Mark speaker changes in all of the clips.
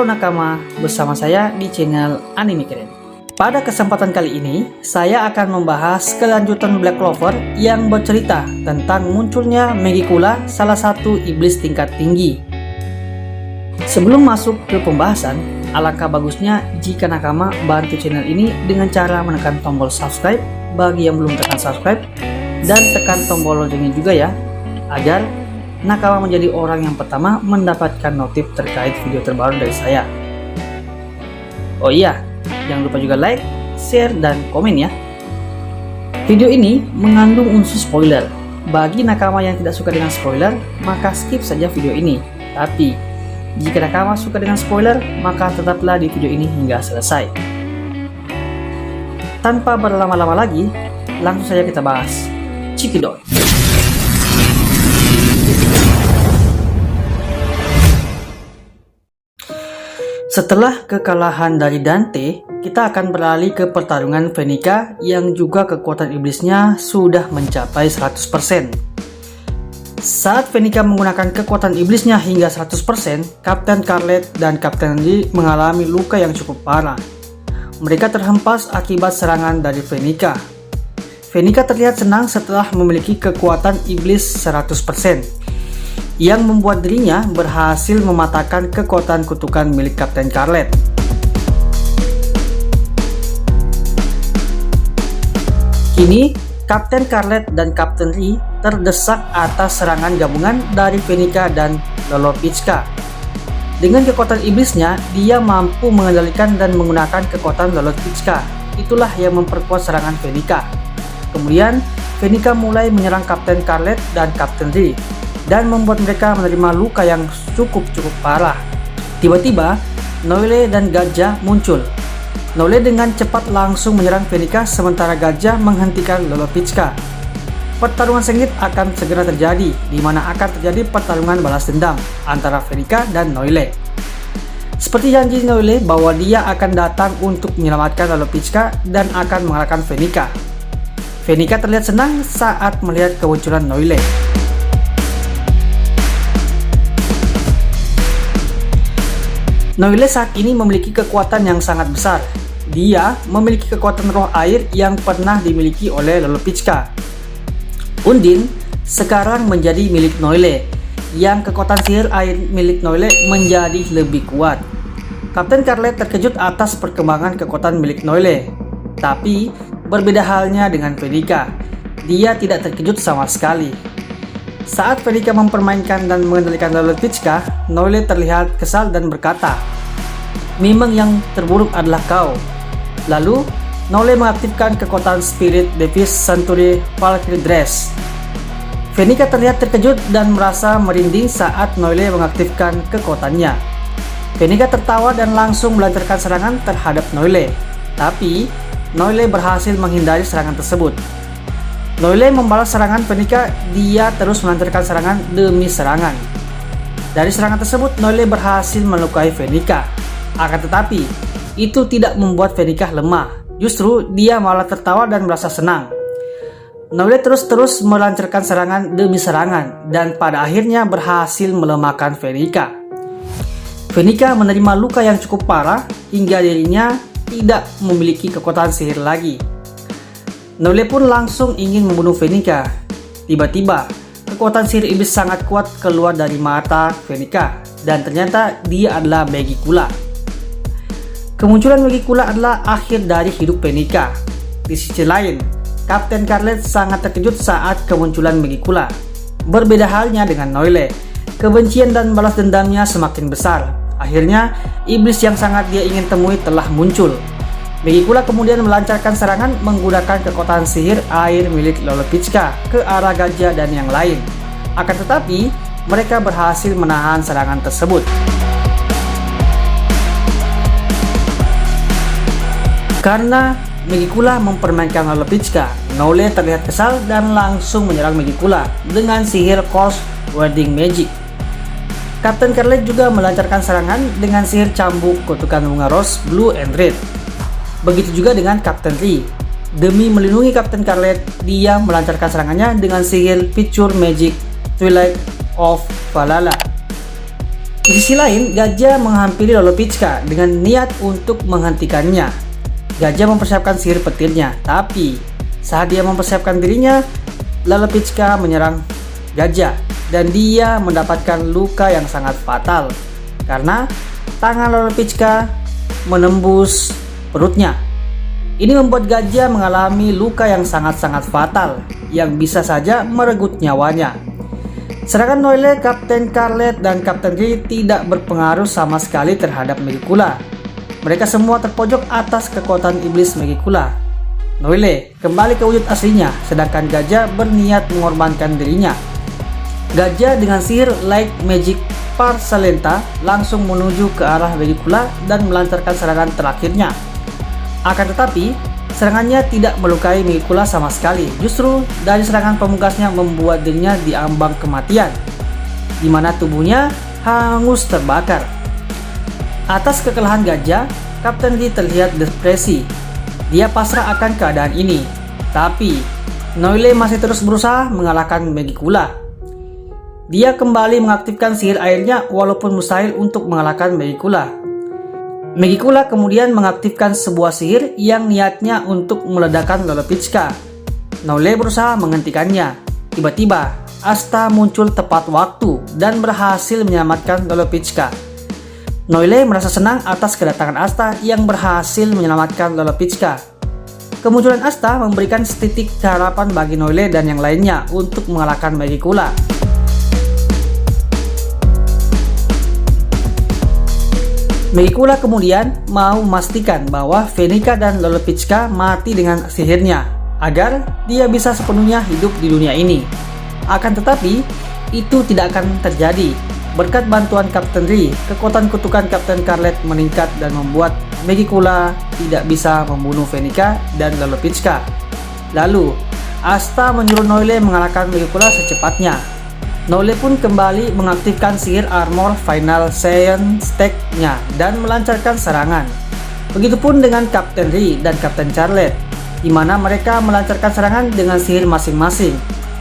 Speaker 1: Halo nakama, bersama saya di channel Anime Keren. Pada kesempatan kali ini, saya akan membahas kelanjutan Black Clover yang bercerita tentang munculnya Megicula, salah satu iblis tingkat tinggi. Sebelum masuk ke pembahasan, alangkah bagusnya jika nakama bantu channel ini dengan cara menekan tombol subscribe bagi yang belum tekan subscribe, dan tekan tombol loncengnya juga ya, agar nakama menjadi orang yang pertama mendapatkan notif terkait video terbaru dari saya. Oh iya, jangan lupa juga like, share, dan komen ya. Video ini mengandung unsur spoiler. Bagi nakama yang tidak suka dengan spoiler, maka skip saja video ini. Tapi, jika nakama suka dengan spoiler, maka tetaplah di video ini hingga selesai. Tanpa berlama-lama lagi, langsung saja kita bahas. Cekidot. Setelah kekalahan dari Dante, kita akan beralih ke pertarungan Venica yang juga kekuatan iblisnya sudah mencapai 100%. Saat Venica menggunakan kekuatan iblisnya hingga 100%, Kapten Scarlet dan Kapten Lee mengalami luka yang cukup parah. Mereka terhempas akibat serangan dari Venica. Venica terlihat senang setelah memiliki kekuatan iblis 100%. Yang membuat dirinya berhasil mematahkan kekuatan kutukan milik Kapten Scarlet. Kini, Kapten Scarlet dan Kapten Lee terdesak atas serangan gabungan dari Venica dan Lolopizka. Dengan kekuatan iblisnya, dia mampu mengendalikan dan menggunakan kekuatan Lolopizka. Itulah yang memperkuat serangan Venica. Kemudian, Venica mulai menyerang Kapten Scarlet dan Kapten Lee, dan membuat mereka menerima luka yang cukup parah. Tiba-tiba, Noelle dan Gajah muncul. Noelle dengan cepat langsung menyerang Venica, sementara Gajah menghentikan Lolopizka. Pertarungan sengit akan segera terjadi, di mana akan terjadi pertarungan balas dendam antara Venica dan Noelle. Seperti janji Noelle bahwa dia akan datang untuk menyelamatkan Lolopizka dan akan mengalahkan Venica. Venica terlihat senang saat melihat kemunculan Noelle. Noelle saat ini memiliki kekuatan yang sangat besar. Dia memiliki kekuatan roh air yang pernah dimiliki oleh Lolopizka. Undine sekarang menjadi milik Noelle, yang kekuatan sihir air milik Noelle menjadi lebih kuat. Kapten Scarlet terkejut atas perkembangan kekuatan milik Noelle. Tapi, berbeda halnya dengan Venica. Dia tidak terkejut sama sekali. Saat Venica mempermainkan dan mengendalikan Lolopizka, Noelle terlihat kesal dan berkata, "Memang yang terburuk adalah kau." Lalu, Noelle mengaktifkan kekuatan Spirit Device Century Valkyrie Dress. Venica terlihat terkejut dan merasa merinding saat Noelle mengaktifkan kekuatannya. Venica tertawa dan langsung melancarkan serangan terhadap Noelle. Tapi, Noelle berhasil menghindari serangan tersebut. Noelle membalas serangan Venica, dia terus melancarkan serangan demi serangan. Dari serangan tersebut, Noelle berhasil melukai Venica. Akan tetapi, itu tidak membuat Venica lemah. Justru, dia malah tertawa dan merasa senang. Noelle terus melancarkan serangan demi serangan, dan pada akhirnya berhasil melemahkan Venica. Venica menerima luka yang cukup parah, hingga dirinya tidak memiliki kekuatan sihir lagi. Noelle pun langsung ingin membunuh Venica. Tiba-tiba, kekuatan sihir iblis sangat kuat keluar dari mata Venica, dan ternyata dia adalah Megicula. Kemunculan Megicula adalah akhir dari hidup Venica. Di sisi lain, Kapten Scarlet sangat terkejut saat kemunculan Megicula. Berbeda halnya dengan Noelle, kebencian dan balas dendamnya semakin besar. Akhirnya, iblis yang sangat dia ingin temui telah muncul. Megicula kemudian melancarkan serangan menggunakan kekuatan sihir air milik Lolopizka ke arah Gajah dan yang lain. Akan tetapi, mereka berhasil menahan serangan tersebut. Karena Megicula mempermainkan Lolopizka, Noelle terlihat kesal dan langsung menyerang Megicula dengan sihir Course Warding Magic. Kapten Scarlet juga melancarkan serangan dengan sihir cambuk kutukan bunga rose, blue, and red. Begitu juga dengan Kapten Lee. Demi melindungi Kapten Scarlet, dia melancarkan serangannya dengan sihir Picture Magic Twilight of Valhalla. Di sisi lain, gajah menghampiri Lolopicka dengan niat untuk menghentikannya. Gajah mempersiapkan sihir petirnya, tapi saat dia mempersiapkan dirinya, Lolopicka menyerang gajah dan dia mendapatkan luka yang sangat fatal karena tangan Lolopicka menembus perutnya. Ini membuat gajah mengalami luka yang sangat-sangat fatal yang bisa saja merenggut nyawanya. Serangan Noile, Kapten Carlet, dan Kapten Ri tidak berpengaruh sama sekali terhadap Megicula. Mereka semua terpojok atas kekuatan iblis Megicula. Noile kembali ke wujud aslinya, sedangkan gajah berniat mengorbankan dirinya. Gajah dengan sihir Light Magic Parsalenta langsung menuju ke arah Megicula dan melancarkan serangan terakhirnya. Akan tetapi, serangannya tidak melukai Megicula sama sekali. Justru dari serangan pemungkasnya membuat dirinya diambang kematian, di mana tubuhnya hangus terbakar. Atas kekalahan gajah, Kapten Ri terlihat depresi. Dia pasrah akan keadaan ini, tapi Noile masih terus berusaha mengalahkan Megicula. Dia kembali mengaktifkan sihir airnya walaupun mustahil untuk mengalahkan Megicula. Megicula kemudian mengaktifkan sebuah sihir yang niatnya untuk meledakkan Lolopicka. Noile berusaha menghentikannya. Tiba-tiba, Asta muncul tepat waktu dan berhasil menyelamatkan Lolopicka. Noile merasa senang atas kedatangan Asta yang berhasil menyelamatkan Lolopicka. Kemunculan Asta memberikan setitik harapan bagi Noile dan yang lainnya untuk mengalahkan Megicula. Megicula kemudian mau memastikan bahwa Venica dan Lolopicka mati dengan sihirnya agar dia bisa sepenuhnya hidup di dunia ini. Akan tetapi, itu tidak akan terjadi. Berkat bantuan Kapten Ri, kekuatan kutukan Kapten Carlet meningkat dan membuat Megicula tidak bisa membunuh Venica dan Lolopicka. Lalu, Asta menyuruh Noile mengalahkan Megicula secepatnya. Noile pun kembali mengaktifkan sihir armor Final Science Stack-nya dan melancarkan serangan. Begitupun dengan Kapten Ri dan Kapten Carlet, di mana mereka melancarkan serangan dengan sihir masing-masing.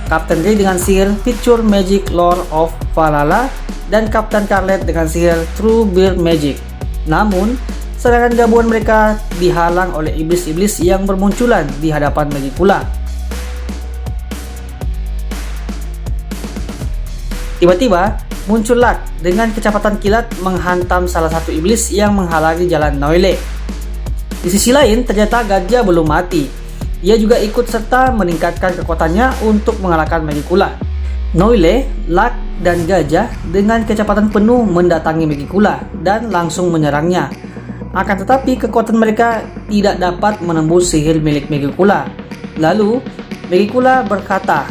Speaker 1: Kapten Ri dengan sihir Feature Magic Lore of Valhalla dan Kapten Carlet dengan sihir True Beard Magic. Namun, serangan gabungan mereka dihalang oleh iblis-iblis yang bermunculan di hadapan Megicula. Tiba-tiba, muncul Luck dengan kecepatan kilat menghantam salah satu iblis yang menghalangi jalan Noile. Di sisi lain, ternyata gajah belum mati. Ia juga ikut serta meningkatkan kekuatannya untuk mengalahkan Megicula. Noile, Luck, dan gajah dengan kecepatan penuh mendatangi Megicula dan langsung menyerangnya. Akan tetapi, kekuatan mereka tidak dapat menembus sihir milik Megicula. Lalu, Megicula berkata,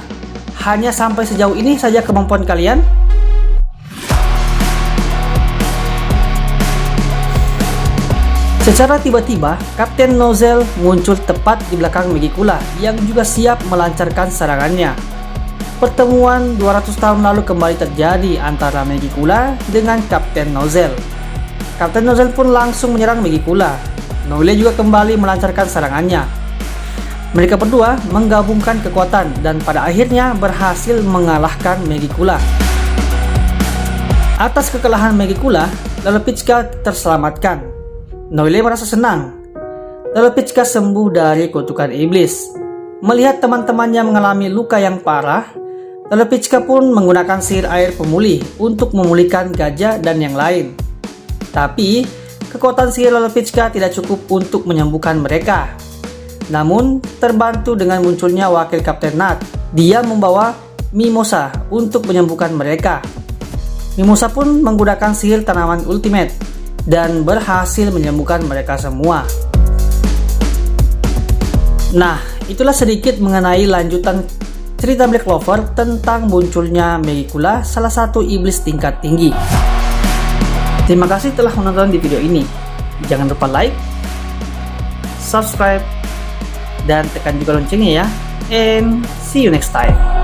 Speaker 1: "Hanya sampai sejauh ini saja kemampuan kalian?" Secara tiba-tiba, Kapten Nozel muncul tepat di belakang Megicula yang juga siap melancarkan serangannya. Pertemuan 200 tahun lalu kembali terjadi antara Megicula dengan Kapten Nozel. Kapten Nozel pun langsung menyerang Megicula. Noile juga kembali melancarkan serangannya. Mereka berdua menggabungkan kekuatan dan pada akhirnya berhasil mengalahkan Megicula. Atas kekalahan Megicula, Lolopicka terselamatkan. Noile merasa senang. Lolopicka sembuh dari kutukan iblis. Melihat teman-temannya mengalami luka yang parah, Lolopicka pun menggunakan sihir air pemulih untuk memulihkan gajah dan yang lain. Tapi, kekuatan sihir Lolopicka tidak cukup untuk menyembuhkan mereka. Namun, terbantu dengan munculnya wakil Kapten Nat. Dia membawa Mimosa untuk menyembuhkan mereka. Mimosa pun menggunakan sihir tanaman ultimate dan berhasil menyembuhkan mereka semua. Nah, itulah sedikit mengenai lanjutan cerita Black Clover tentang munculnya Megicula, salah satu iblis tingkat tinggi. Terima kasih telah menonton di video ini. Jangan lupa like, subscribe, dan tekan juga loncengnya ya. And see you next time.